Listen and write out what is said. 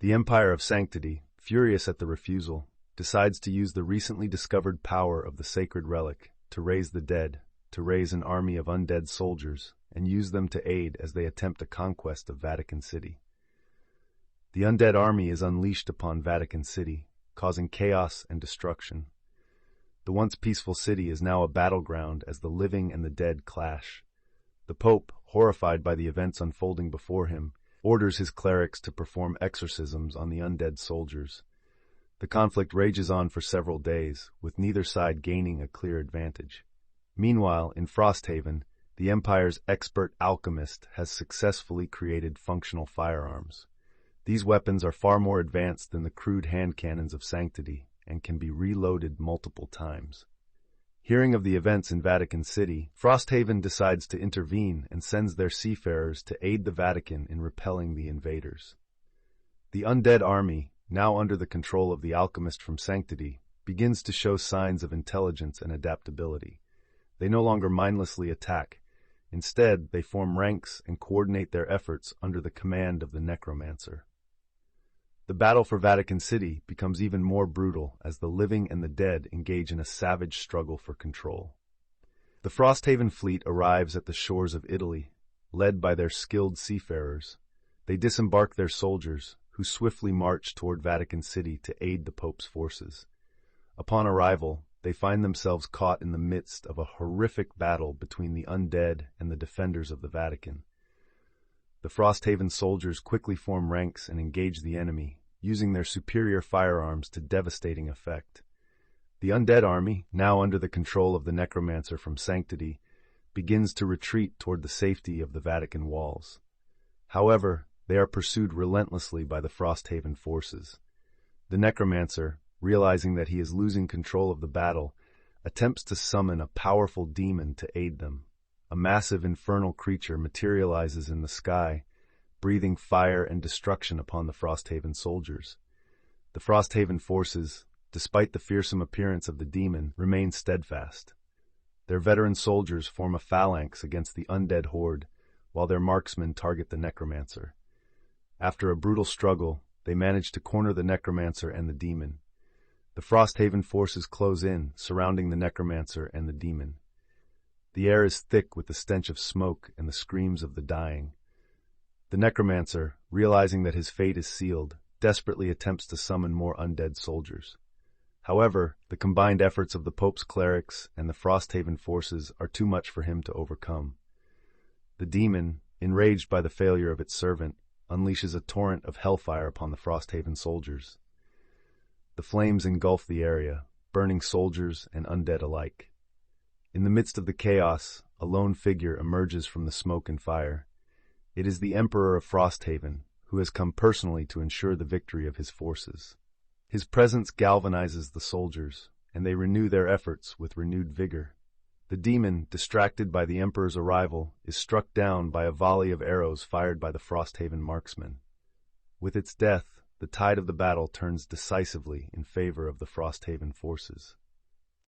The Empire of Sanctity, furious at the refusal, decides to use the recently discovered power of the sacred relic to raise the dead, to raise an army of undead soldiers, and use them to aid as they attempt a conquest of Vatican City. The undead army is unleashed upon Vatican City, causing chaos and destruction. The once peaceful city is now a battleground as the living and the dead clash. The Pope, horrified by the events unfolding before him, orders his clerics to perform exorcisms on the undead soldiers. The conflict rages on for several days, with neither side gaining a clear advantage. Meanwhile, in Frosthaven, the Empire's expert alchemist has successfully created functional firearms. These weapons are far more advanced than the crude hand cannons of Sanctity and can be reloaded multiple times. Hearing of the events in Vatican City, Frosthaven decides to intervene and sends their seafarers to aid the Vatican in repelling the invaders. The undead army, now under the control of the alchemist from Sanctity, begins to show signs of intelligence and adaptability. They no longer mindlessly attack. Instead, they form ranks and coordinate their efforts under the command of the necromancer. The battle for Vatican City becomes even more brutal as the living and the dead engage in a savage struggle for control. The Frosthaven fleet arrives at the shores of Italy, led by their skilled seafarers. They disembark their soldiers, who swiftly march toward Vatican City to aid the Pope's forces. Upon arrival, they find themselves caught in the midst of a horrific battle between the undead and the defenders of the Vatican. The Frosthaven soldiers quickly form ranks and engage the enemy, using their superior firearms to devastating effect. The undead army, now under the control of the necromancer from Sanctity, begins to retreat toward the safety of the Vatican walls. However, they are pursued relentlessly by the Frosthaven forces. The necromancer, realizing that he is losing control of the battle, attempts to summon a powerful demon to aid them. A massive infernal creature materializes in the sky, breathing fire and destruction upon the Frosthaven soldiers. The Frosthaven forces, despite the fearsome appearance of the demon, remain steadfast. Their veteran soldiers form a phalanx against the undead horde, while their marksmen target the necromancer. After a brutal struggle, they manage to corner the necromancer and the demon. The Frosthaven forces close in, surrounding the necromancer and the demon. The air is thick with the stench of smoke and the screams of the dying. The necromancer, realizing that his fate is sealed, desperately attempts to summon more undead soldiers. However, the combined efforts of the Pope's clerics and the Frosthaven forces are too much for him to overcome. The demon, enraged by the failure of its servant, unleashes a torrent of hellfire upon the Frosthaven soldiers. The flames engulf the area, burning soldiers and undead alike. In the midst of the chaos, a lone figure emerges from the smoke and fire. It is the Emperor of Frosthaven, who has come personally to ensure the victory of his forces. His presence galvanizes the soldiers, and they renew their efforts with renewed vigor. The demon, distracted by the Emperor's arrival, is struck down by a volley of arrows fired by the Frosthaven marksmen. With its death, the tide of the battle turns decisively in favor of the Frosthaven forces.